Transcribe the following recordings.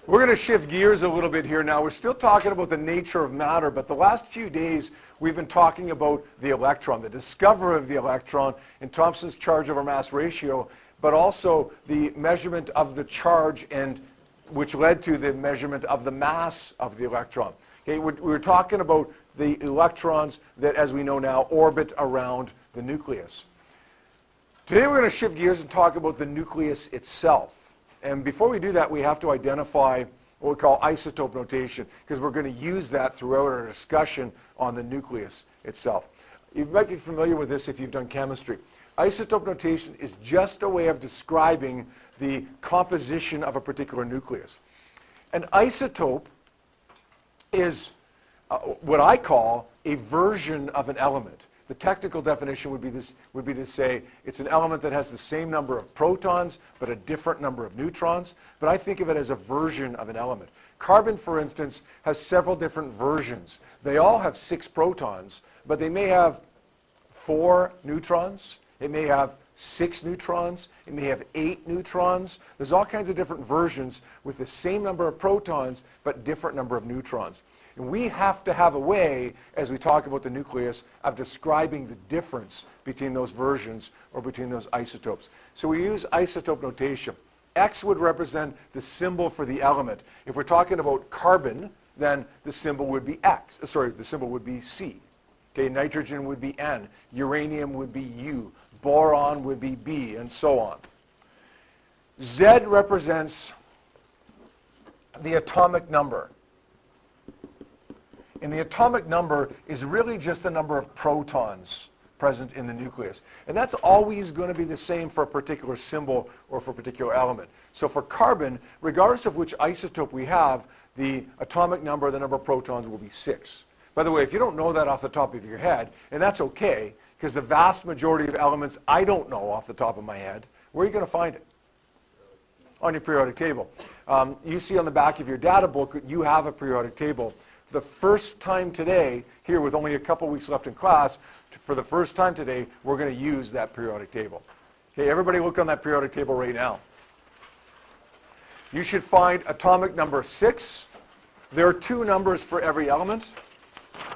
We're going to shift gears a little bit here now. We're still talking about the nature of matter, but the last few days we've been talking about the electron, the discovery of the electron in Thomson's charge over mass ratio, but also the measurement of the charge and which led to the measurement of the mass of the electron. Okay, we're talking about the electrons that, as we know now, orbit around the nucleus. Today we're going to shift gears and talk about the nucleus itself. And before we do that, we have to identify what we call isotope notation, because we're going to use that throughout our discussion on the nucleus itself. You might be familiar with this if you've done chemistry. Isotope notation is just a way of describing the composition of a particular nucleus. An isotope is what I call a version of an element. The technical definition would be to say it's an element that has the same number of protons but a different number of neutrons. But I think of it as a version of an element. Carbon, for instance, has several different versions. They all have 6 protons, but they may have 4 neutrons. It may have 6 neutrons. It may have 8 neutrons. There's all kinds of different versions with the same number of protons but different number of neutrons. And we have to have a way, as we talk about the nucleus, of describing the difference between those versions or between those isotopes. So we use isotope notation. X would represent the symbol for the element. If we're talking about carbon, then the symbol would be X. Sorry, the symbol would be C. Okay, nitrogen would be N. Uranium would be U. Boron would be B, and so on. Z represents the atomic number. And the atomic number is really just the number of protons present in the nucleus. And that's always going to be the same for a particular symbol or for a particular element. So for carbon, regardless of which isotope we have, the atomic number, the number of protons, will be 6. By the way, if you don't know that off the top of your head, and that's okay, because the vast majority of elements I don't know off the top of my head, where are you going to find it? On your periodic table. You see on the back of your data book, you have a periodic table. For the first time today, here with only a couple weeks left in class, for the first time today, we're going to use that periodic table. Okay, everybody look on that periodic table right now. You should find atomic number 6. There are 2 numbers for every element.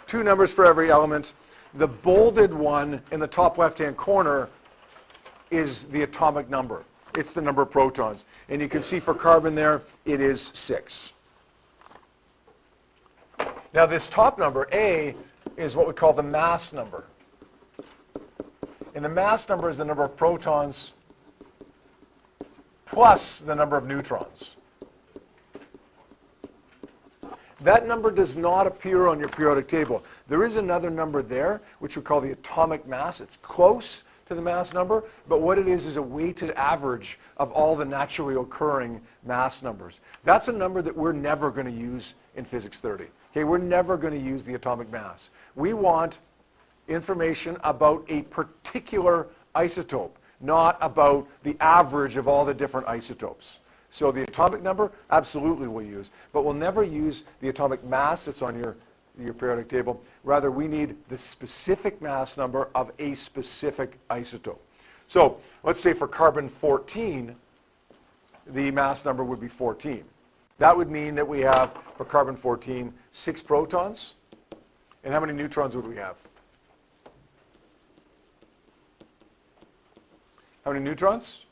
2 numbers for every element. The bolded one in the top left-hand corner is the atomic number. It's the number of protons. And you can see for carbon there, it is 6. Now this top number, A, is what we call the mass number. And the mass number is the number of protons plus the number of neutrons. That number does not appear on your periodic table. There is another number there, which we call the atomic mass. It's close to the mass number, but what it is a weighted average of all the naturally occurring mass numbers. That's a number that we're never going to use in Physics 30. Okay, we're never going to use the atomic mass. We want information about a particular isotope, not about the average of all the different isotopes. So the atomic number, absolutely we'll use, but we'll never use the atomic mass that's on your periodic table. Rather, we need the specific mass number of a specific isotope. So let's say for carbon 14, the mass number would be 14. That would mean that we have, for carbon 14, 6 protons. And how many neutrons would we have? How many neutrons?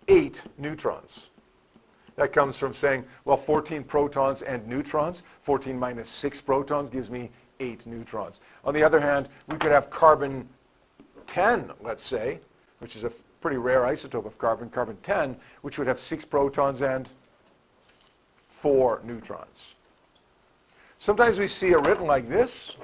8 neutrons. That comes from saying, well, 14 protons and neutrons. 14 minus 6 protons gives me 8 neutrons. On the other hand, we could have carbon 10, let's say, which is a pretty rare isotope of carbon, carbon 10, which would have 6 protons and 4 neutrons. Sometimes we see it written like this.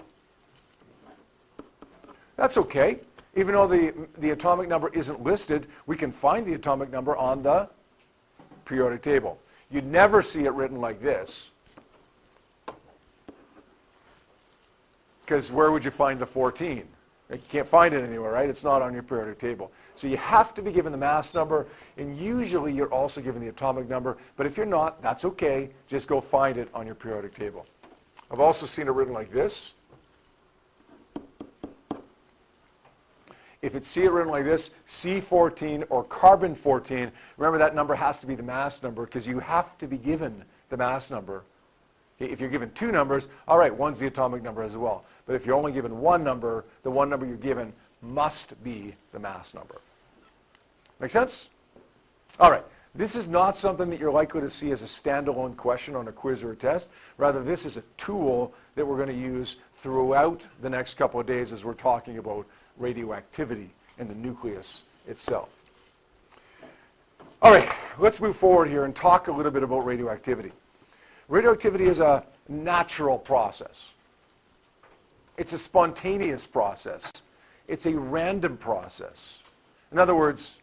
That's okay. Even though the atomic number isn't listed, we can find the atomic number on the periodic table. You'd never see it written like this, because where would you find the 14? You can't find it anywhere, right? It's not on your periodic table. So you have to be given the mass number, and usually you're also given the atomic number. But if you're not, that's okay. Just go find it on your periodic table. I've also seen it written like this. If it's see it written like this, C14 or carbon-14, remember that number has to be the mass number because you have to be given the mass number. Okay, if you're given two numbers, all right, one's the atomic number as well. But if you're only given one number, the one number you're given must be the mass number. Make sense? All right. This is not something that you're likely to see as a standalone question on a quiz or a test. Rather, this is a tool that we're going to use throughout the next couple of days as we're talking about radioactivity in the nucleus itself. All right, let's move forward here and talk a little bit about radioactivity. Radioactivity is a natural process. It's a spontaneous process. It's a random process. In other words,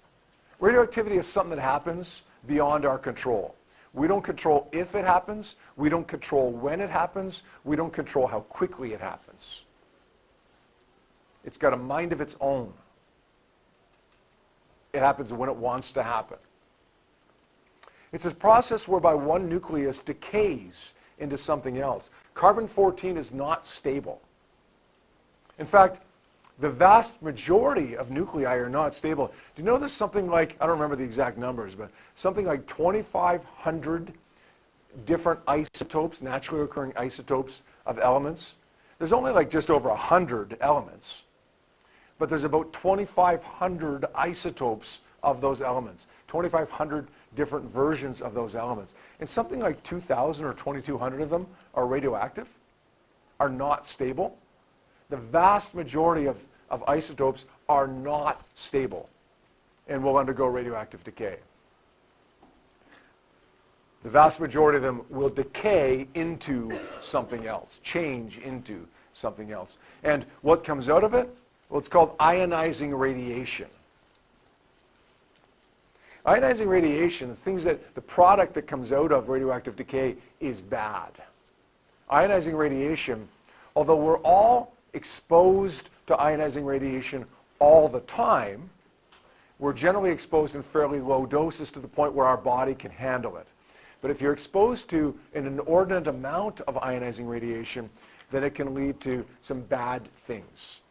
radioactivity is something that happens beyond our control. We don't control if it happens. We don't control when it happens. We don't control how quickly it happens. It's got a mind of its own. It happens when it wants to happen. It's a process whereby one nucleus decays into something else. Carbon-14 is not stable. In fact, the vast majority of nuclei are not stable. Do you know there's something like, I don't remember the exact numbers, but something like 2,500 different isotopes, naturally occurring isotopes of elements? There's only like just over 100 elements, but there's about 2,500 isotopes of those elements, 2,500 different versions of those elements. And something like 2,000 or 2,200 of them are radioactive, are not stable. The vast majority of isotopes are not stable and will undergo radioactive decay. The vast majority of them will decay into something else, change into something else. And what comes out of it? Well, it's called ionizing radiation. Ionizing radiation, the product that comes out of radioactive decay is bad. Ionizing radiation, although we're all exposed to ionizing radiation all the time, we're generally exposed in fairly low doses to the point where our body can handle it. But if you're exposed to an inordinate amount of ionizing radiation, then it can lead to some bad things.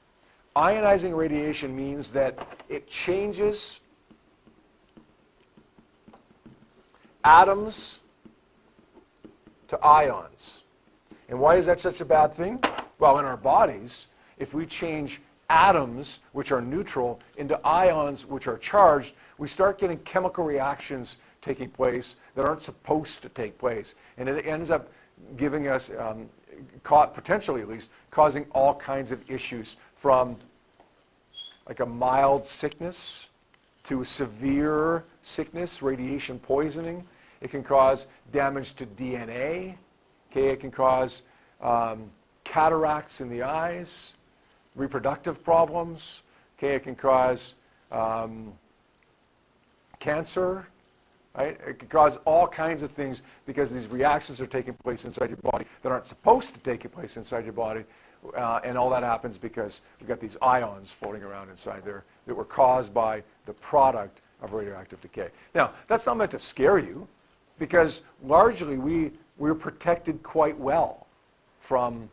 Ionizing radiation means that it changes atoms to ions. And why is that such a bad thing? Well, in our bodies, if we change atoms, which are neutral, into ions, which are charged, we start getting chemical reactions taking place that aren't supposed to take place. And it ends up giving us, potentially at least, causing all kinds of issues from like a mild sickness to severe sickness, radiation poisoning. It can cause damage to DNA. Okay, it can cause cataracts in the eyes, reproductive problems. Okay, it can cause cancer. Right? It can cause all kinds of things because these reactions are taking place inside your body that aren't supposed to take place inside your body. And all that happens because we've got these ions floating around inside there that were caused by the product of radioactive decay. Now, that's not meant to scare you because largely we're protected quite well from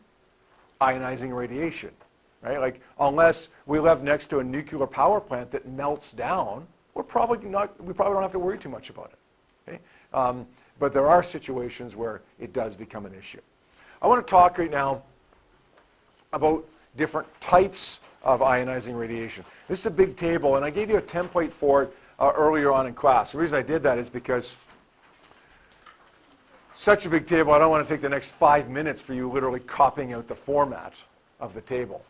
ionizing radiation. Right? Like, unless we live next to a nuclear power plant that melts down, we probably don't have to worry too much about it. Okay? But there are situations where it does become an issue. I want to talk right now about different types of ionizing radiation. This is a big table, and I gave you a template for it earlier on in class. The reason I did that is because such a big table, I don't want to take the next 5 minutes for you literally copying out the format of the table.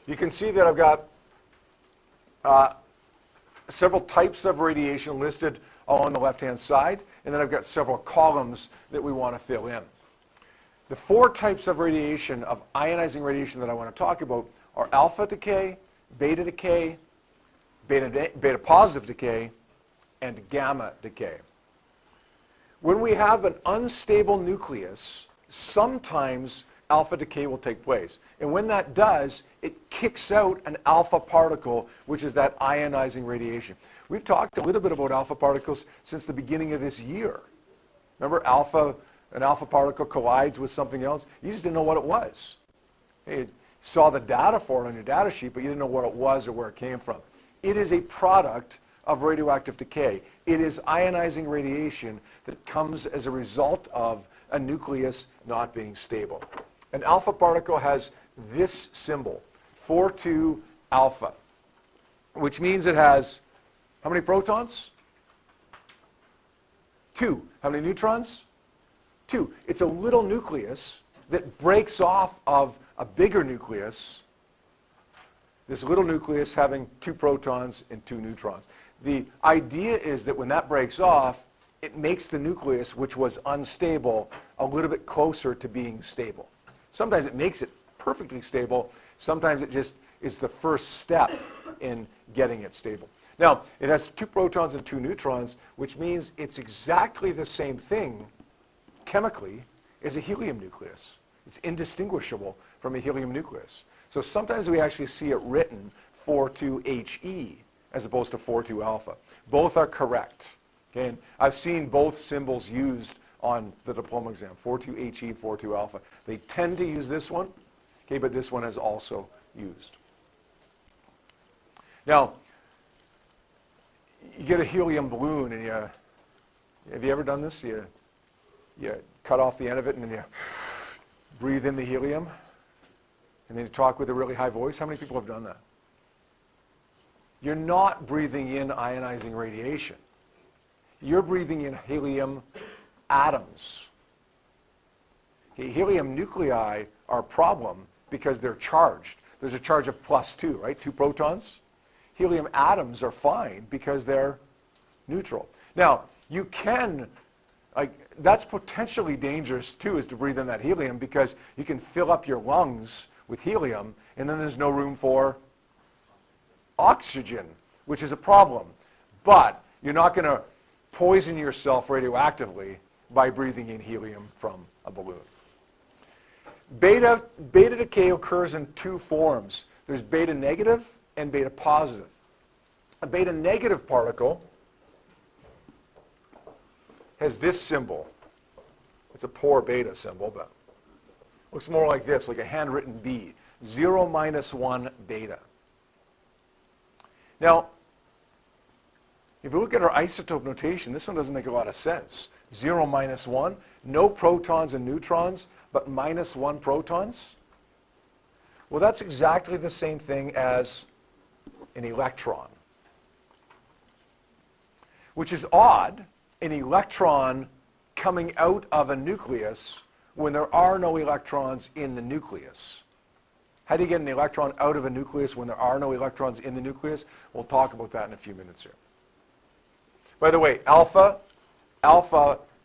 You can see that I've got several types of radiation listed on the left-hand side, and then I've got several columns that we want to fill in. The 4 types of radiation, of ionizing radiation that I want to talk about are alpha decay, beta positive decay, and gamma decay. When we have an unstable nucleus, sometimes alpha decay will take place. And when that does, it kicks out an alpha particle, which is that ionizing radiation. We've talked a little bit about alpha particles since the beginning of this year. Remember, an alpha particle collides with something else? You just didn't know what it was. It saw the data for it on your data sheet, but you didn't know what it was or where it came from. It is a product of radioactive decay. It is ionizing radiation that comes as a result of a nucleus not being stable. An alpha particle has this symbol, 4,2 alpha, which means it has how many protons? 2. How many neutrons? 2. It's a little nucleus that breaks off of a bigger nucleus, this little nucleus having 2 protons and 2 neutrons. The idea is that when that breaks off, it makes the nucleus, which was unstable, a little bit closer to being stable. Sometimes it makes it perfectly stable. Sometimes it just is the first step in getting it stable. Now, it has 2 protons and 2 neutrons, which means it's exactly the same thing chemically as a helium nucleus. It's indistinguishable from a helium nucleus. So sometimes we actually see it written 4,2He as opposed to 4,2 alpha. Both are correct. Okay? And I've seen both symbols used on the diploma exam, 4,2He, 4,2 alpha. They tend to use this one, okay, but this one is also used. Now, you get a helium balloon and have you ever done this? You cut off the end of it and then you breathe in the helium and then you talk with a really high voice. How many people have done that? You're not breathing in ionizing radiation. You're breathing in helium atoms. Okay, helium nuclei are a problem because they're charged. There's a charge of +2, right? 2 protons. Helium atoms are fine because they're neutral. Now, you can, that's potentially dangerous too, is to breathe in that helium because you can fill up your lungs with helium and then there's no room for oxygen, which is a problem. But you're not going to poison yourself radioactively by breathing in helium from a balloon. Beta decay occurs in 2 forms. There's beta negative and beta positive. A beta negative particle has this symbol. It's a poor beta symbol, but looks more like this, like a handwritten B. 0 - 1 beta. Now, if you look at our isotope notation, this one doesn't make a lot of sense. 0 - 1, no protons and neutrons, but -1 protons. Well, that's exactly the same thing as an electron, which is odd, an electron coming out of a nucleus when there are no electrons in the nucleus. How do you get an electron out of a nucleus when there are no electrons in the nucleus? We'll talk about that in a few minutes here. By the way, alpha,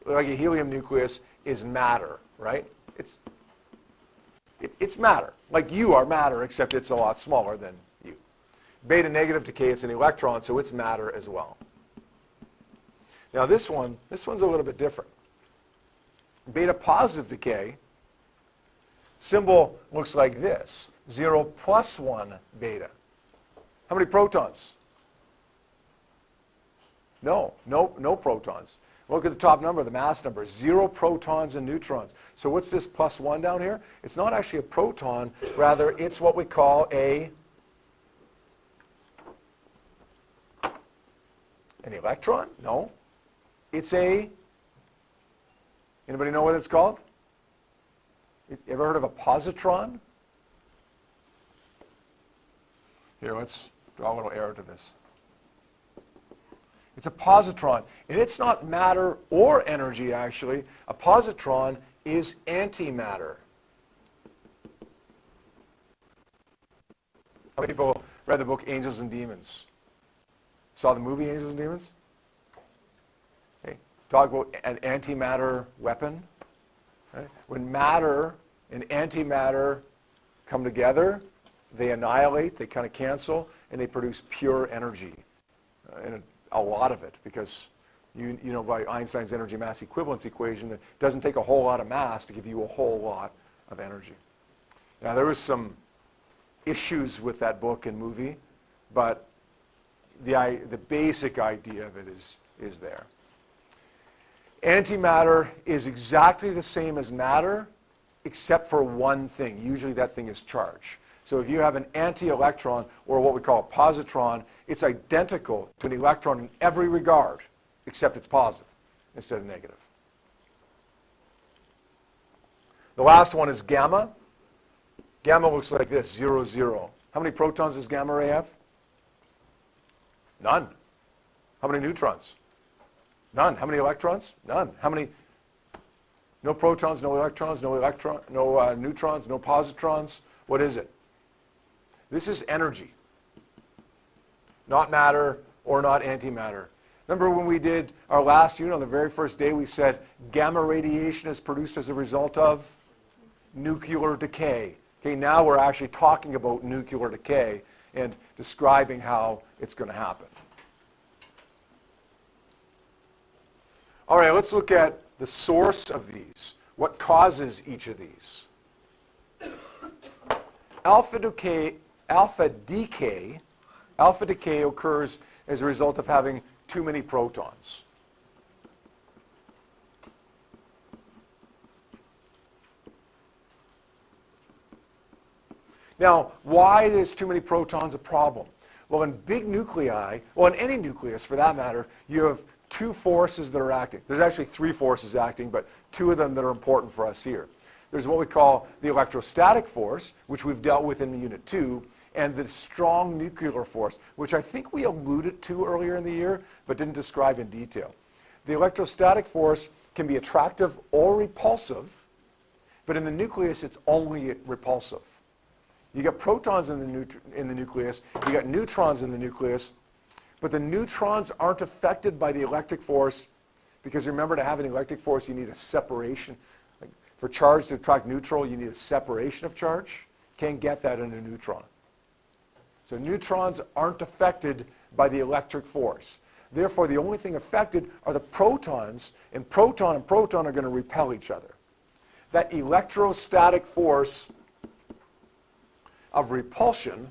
like a helium nucleus, is matter, right? It's matter. Like you are matter, except it's a lot smaller than you. Beta negative decay, it's an electron, so it's matter as well. Now this one's a little bit different. Beta positive decay, symbol looks like this. 0 + 1 beta. How many protons? No protons. Look at the top number, the mass number, 0 protons and neutrons. So what's this +1 down here? It's not actually a proton, rather it's what we call an electron? No. It's anybody know what it's called? You ever heard of a positron? Here, let's draw a little arrow to this. It's a positron, and it's not matter or energy, actually. A positron is antimatter. How many people read the book Angels and Demons? Saw the movie Angels and Demons? Okay. Talk about an antimatter weapon. Right? When matter and antimatter come together, they annihilate, they kind of cancel, and they produce pure energy. And a lot of it, because you know by Einstein's energy mass equivalence equation, it doesn't take a whole lot of mass to give you a whole lot of energy. Now there was some issues with that book and movie, but the basic idea of it is there. Antimatter is exactly the same as matter, except for one thing. Usually that thing is charge. So if you have an anti-electron, or what we call a positron, it's identical to an electron in every regard, except it's positive instead of negative. The last one is gamma. Gamma looks like this, 0, 0. How many protons does gamma ray have? None. How many neutrons? None. How many electrons? None. How many? No protons, no electrons, no neutrons, no positrons. What is it? This is energy, not matter or not antimatter. Remember when we did our last unit on the very first day, we said gamma radiation is produced as a result of nuclear decay. Okay, now we're actually talking about nuclear decay and describing how it's going to happen. All right, let's look at the source of these. What causes each of these? Alpha decay occurs as a result of having too many protons. Now, why is too many protons a problem? Well, in big nuclei, well, in any nucleus for that matter, you have two forces that are acting. There's actually three forces acting, but two of them that are important for us here. There's what we call the electrostatic force, which we've dealt with in Unit 2, and the strong nuclear force, which I think we alluded to earlier in the year, but didn't describe in detail. The electrostatic force can be attractive or repulsive, but in the nucleus, it's only repulsive. You got protons in the nucleus, you got neutrons in the nucleus, but the neutrons aren't affected by the electric force, because remember, to have an electric force, you need a separation. Like for charge to attract neutral, you need a separation of charge. Can't get that in a neutron. So neutrons aren't affected by the electric force. Therefore, the only thing affected are the protons, and proton are going to repel each other. That electrostatic force of repulsion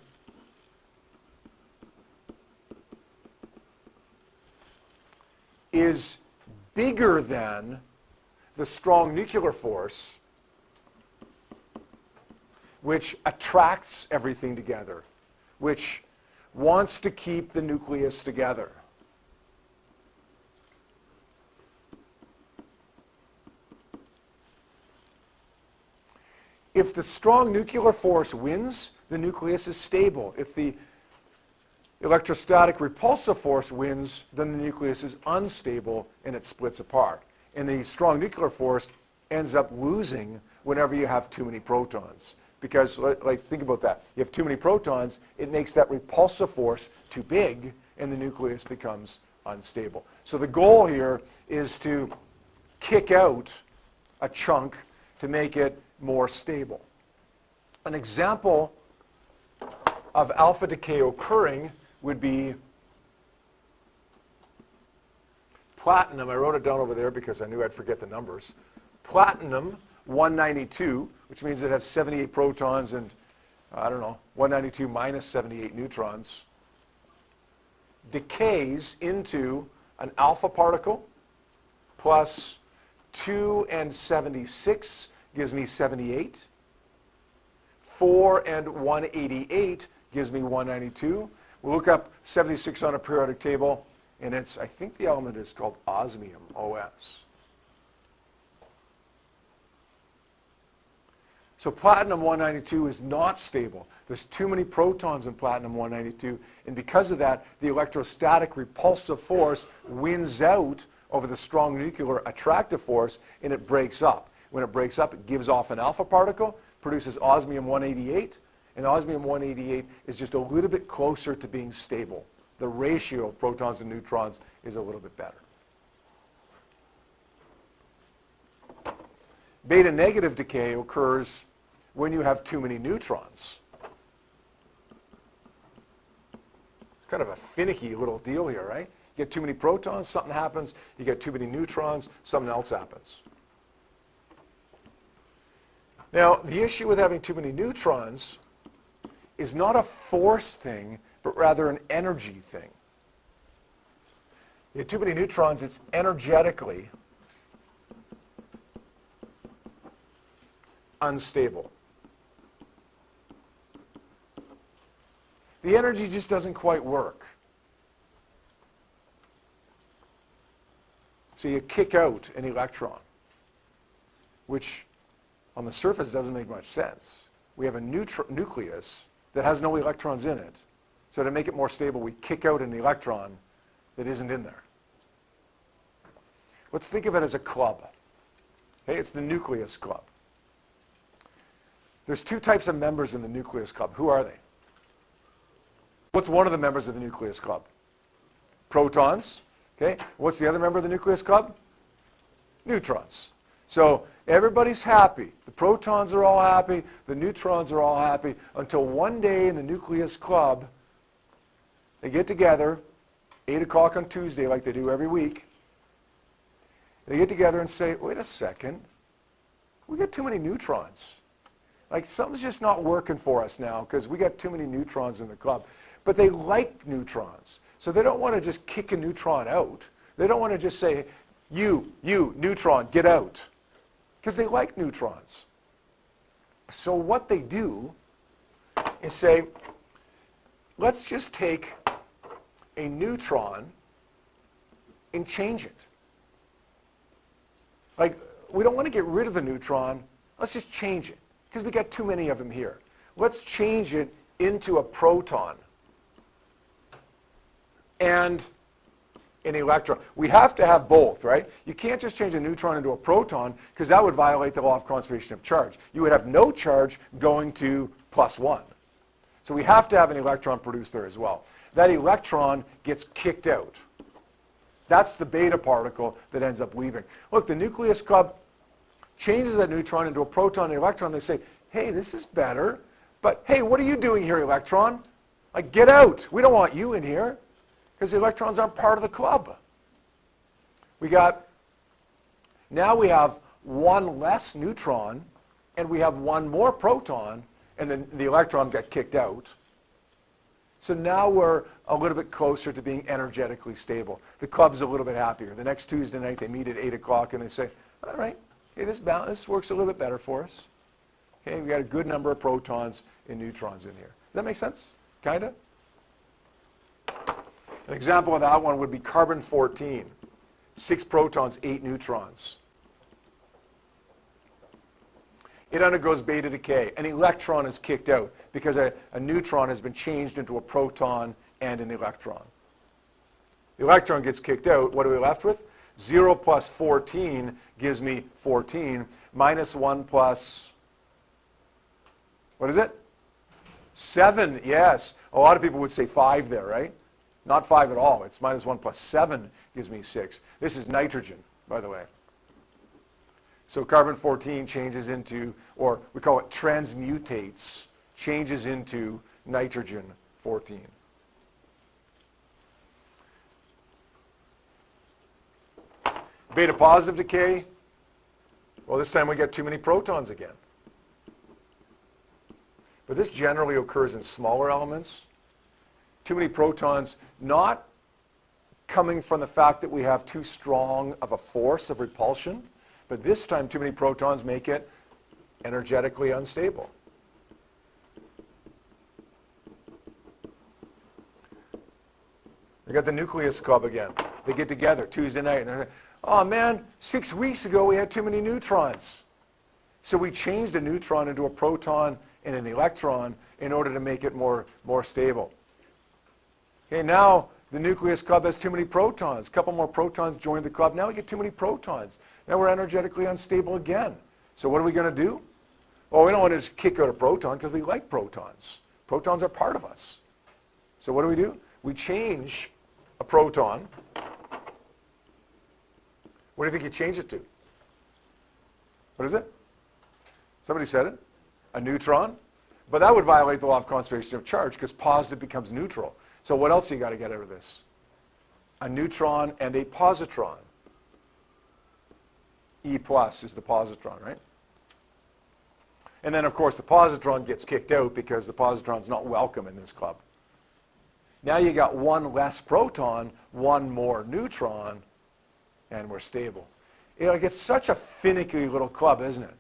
is bigger than the strong nuclear force, which attracts everything together, which wants to keep the nucleus together. If the strong nuclear force wins, the nucleus is stable. If the electrostatic repulsive force wins, then the nucleus is unstable and it splits apart. And the strong nuclear force ends up losing whenever you have too many protons. Because, like, think about that. You have too many protons, it makes that repulsive force too big, and the nucleus becomes unstable. So the goal here is to kick out a chunk to make it more stable. An example of alpha decay occurring would be platinum. I wrote it down over there because I knew I'd forget the numbers. Platinum 192, which means it has 78 protons and, 192 minus 78 neutrons, decays into an alpha particle plus 2 and 76 gives me 78. 4 and 188 gives me 192. We'll look up 76 on a periodic table, and I think the element is called osmium, OS. So platinum 192 is not stable. There's too many protons in platinum 192, and because of that, the electrostatic repulsive force wins out over the strong nuclear attractive force, and it breaks up. When it breaks up, it gives off an alpha particle, produces osmium 188, and osmium 188 is just a little bit closer to being stable. The ratio of protons and neutrons is a little bit better. Beta negative decay occurs when you have too many neutrons. It's kind of a finicky little deal here, right? You get too many protons, something happens. You get too many neutrons, something else happens. Now, the issue with having too many neutrons is not a force thing, but rather an energy thing. You have too many neutrons, it's energetically unstable. the energy just doesn't quite work. So you kick out an electron, which on the surface doesn't make much sense. We have a nucleus that has no electrons in it. So to make it more stable, we kick out an electron that isn't in there. Let's think of it as a club. Okay, it's the Nucleus Club. There's two types of members in the Nucleus Club. Who are they? What's one of the members of the Nucleus Club? Protons. Okay. What's the other member of the Nucleus Club? Neutrons. So everybody's happy. The protons are all happy. The neutrons are all happy until one day in the Nucleus Club, they get together, 8 o'clock on Tuesday like they do every week. They get together and say, wait a second, we got too many neutrons. Like something's just not working for us now because we got too many neutrons in the club. But they like neutrons. So they don't want to just kick a neutron out. They don't want to just say, you, neutron, get out. Because they like neutrons. So what they do is say, let's just take a neutron and change it. Like, we don't want to get rid of the neutron. Let's just change it because we got too many of them here. Let's change it into a proton and an electron. We have to have both, right? You can't just change a neutron into a proton because that would violate the law of conservation of charge. You would have no charge going to +1. So we have to have an electron produced there as well. That electron gets kicked out. That's the beta particle that ends up leaving. Look, the Nucleus Club changes that neutron into a proton and electron. They say, hey, this is better, but hey, what are you doing here, electron? Like, get out. We don't want you in here because the electrons aren't part of the club. Now we have one less neutron and we have one more proton, and then the electron got kicked out. So now we're a little bit closer to being energetically stable. The club's a little bit happier. The next Tuesday night, they meet at 8 o'clock and they say, all right, okay, this works a little bit better for us. Okay, we got a good number of protons and neutrons in here. Does that make sense? Kind of? An example of that one would be carbon-14. 6 protons, 8 neutrons. It undergoes beta decay. An electron is kicked out because a neutron has been changed into a proton and an electron. The electron gets kicked out. What are we left with? 0 plus 14 gives me 14. Minus 1 plus, what is it? 7, yes. A lot of people would say 5 there, right? Not 5 at all. It's minus 1 plus 7 gives me 6. This is nitrogen, by the way. So carbon-14 changes into, or we call it transmutates, changes into nitrogen-14. Beta positive decay, well, this time we get too many protons again. But this generally occurs in smaller elements. Too many protons, not coming from the fact that we have too strong of a force of repulsion, but this time too many protons make it energetically unstable. We got the Nucleus Club again. They get together Tuesday night and they're like, oh man, 6 weeks ago we had too many neutrons. So we changed a neutron into a proton and an electron in order to make it more stable. Okay, now the Nucleus Club has too many protons. A couple more protons joined the club. Now we get too many protons. Now we're energetically unstable again. So what are we going to do? Well, we don't want to just kick out a proton because we like protons. Protons are part of us. So what do? We change a proton. What do you think you change it to? What is it? Somebody said it. A neutron. But that would violate the law of conservation of charge because positive becomes neutral. So what else you got to get out of this? A neutron and a positron. E plus is the positron, right? And then, of course, the positron gets kicked out because the positron's not welcome in this club. Now you got one less proton, one more neutron, and we're stable. Like, it's such a finicky little club, isn't it?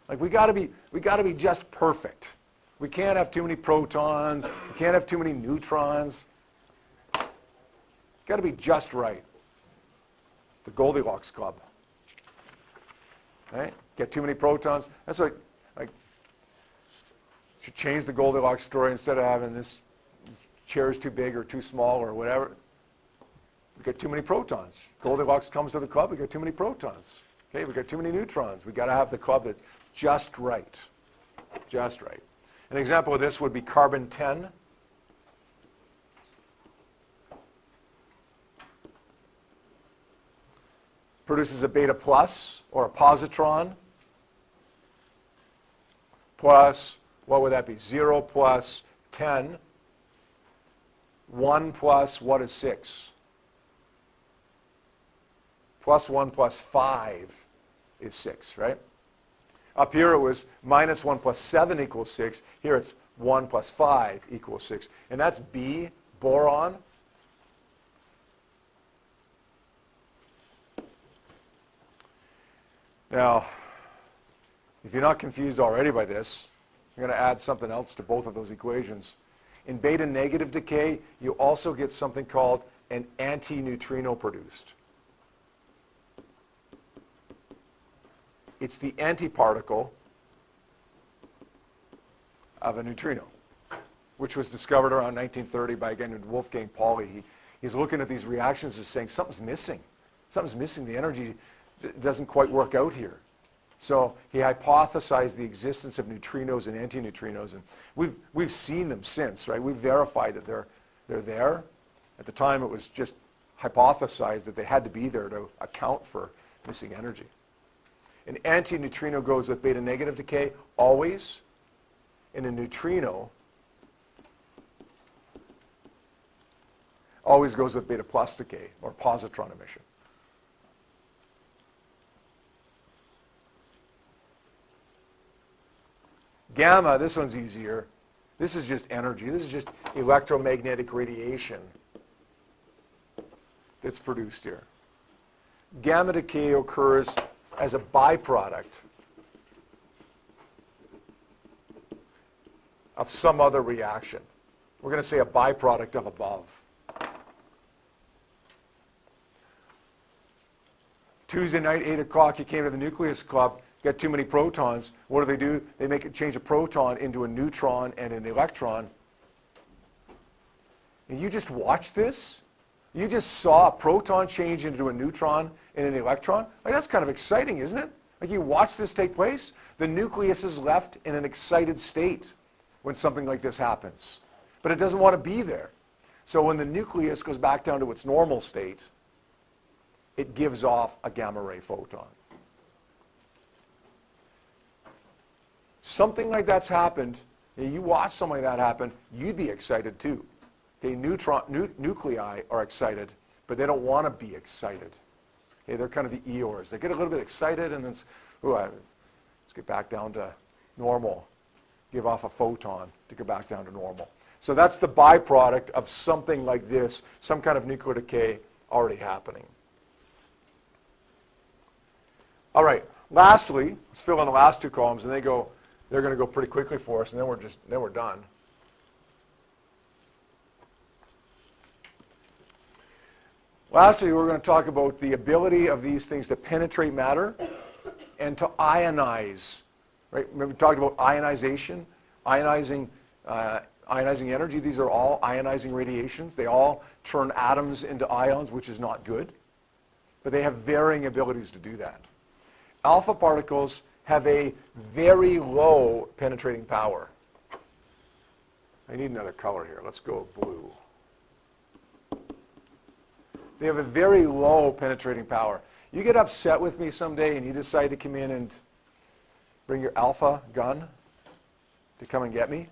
Like we got to be just perfect. We can't have too many protons. We can't have too many neutrons. It's got to be just right. The Goldilocks Club. Right? Get too many protons. That's like should change the Goldilocks story instead of having this chair is too big or too small or whatever. We got too many protons. Goldilocks comes to the club, we got too many protons. Okay, we got too many neutrons. We got to have the club that's just right. Just right. An example of this would be carbon-10. Produces a beta plus or a positron. Plus, what would that be? 0 plus 10. 1 plus, what is 6? Plus 1 plus 5 is 6, right? Up here it was minus 1 plus 7 equals 6. Here it's 1 plus 5 equals 6. And that's B, boron. Now, if you're not confused already by this, I'm going to add something else to both of those equations. In beta negative decay, you also get something called an anti-neutrino produced. It's the antiparticle of a neutrino, which was discovered around 1930 by a guy named Wolfgang Pauli. He's looking at these reactions and saying, something's missing. Something's missing. The energy doesn't quite work out here. So he hypothesized the existence of neutrinos and antineutrinos, and we've seen them since, right? We've verified that they're there. At the time, it was just hypothesized that they had to be there to account for missing energy. An antineutrino goes with beta negative decay always, and a neutrino always goes with beta plus decay or positron emission. Gamma, this one's easier. This is just energy. This is just electromagnetic radiation that's produced here. Gamma decay occurs as a byproduct of some other reaction. We're going to say a byproduct of above. Tuesday night, 8 o'clock, you came to the Nucleus Club, got too many protons. What do? They make it change a proton into a neutron and an electron. And you just watched this? You just saw a proton change into a neutron and an electron? Like, that's kind of exciting, isn't it? Like, you watch this take place. The nucleus is left in an excited state when something like this happens. But it doesn't want to be there. So when the nucleus goes back down to its normal state, it gives off a gamma ray photon. Something like that's happened, and you watch something like that happen, you'd be excited too. Okay, nuclei are excited, but they don't want to be excited. Okay, they're kind of the Eeyores. They get a little bit excited, and then let's get back down to normal. Give off a photon to get back down to normal. So that's the byproduct of something like this, some kind of nuclear decay already happening. All right, lastly, let's fill in the last two columns, and they're going to go pretty quickly for us, and then we're done. Lastly, we're going to talk about the ability of these things to penetrate matter and to ionize. Right? Remember we talked about ionization, ionizing energy. These are all ionizing radiations. They all turn atoms into ions, which is not good. But they have varying abilities to do that. Alpha particles have a very low penetrating power. I need another color here. Let's go blue. They have a very low penetrating power. You get upset with me someday and you decide to come in and bring your alpha gun to come and get me.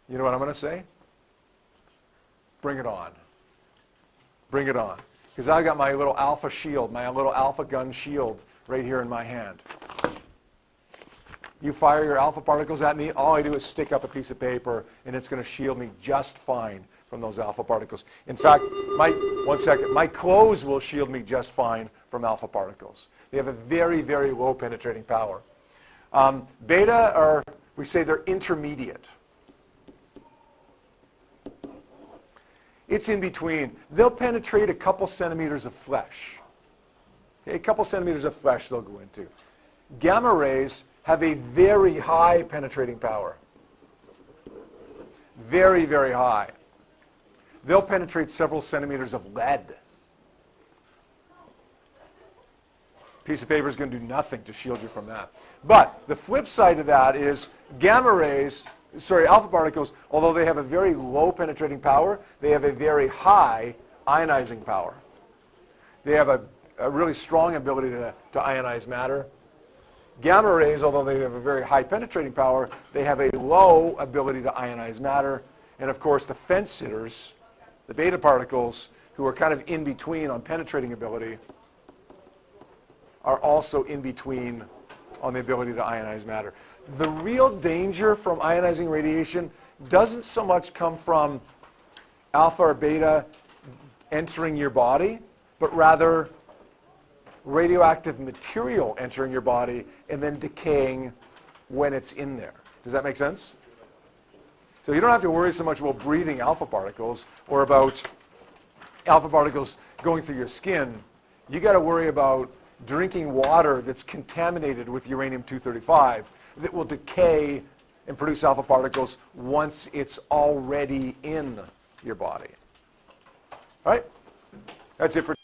You know what I'm going to say? Bring it on. Bring it on. Because I got my little alpha shield, my little alpha gun shield right here in my hand. You fire your alpha particles at me, all I do is stick up a piece of paper and it's going to shield me just fine from those alpha particles. In fact, my clothes will shield me just fine from alpha particles. They have a very, very low penetrating power. Beta We say they're intermediate. It's in between. They'll penetrate a couple centimeters of flesh. Okay, a couple centimeters of flesh they'll go into. Gamma rays have a very high penetrating power. Very, very high. They'll penetrate several centimeters of lead. Piece of paper is going to do nothing to shield you from that. But the flip side of that is alpha particles, although they have a very low penetrating power, they have a very high ionizing power. They have a really strong ability to ionize matter. Gamma rays, although they have a very high penetrating power, they have a low ability to ionize matter. And of course, the fence sitters, the beta particles, who are kind of in between on penetrating ability, are also in between on the ability to ionize matter. The real danger from ionizing radiation doesn't so much come from alpha or beta entering your body, but rather radioactive material entering your body and then decaying when it's in there. Does that make sense? So you don't have to worry so much about breathing alpha particles or about alpha particles going through your skin. You got to worry about drinking water that's contaminated with uranium-235 that will decay and produce alpha particles once it's already in your body. All right? That's it for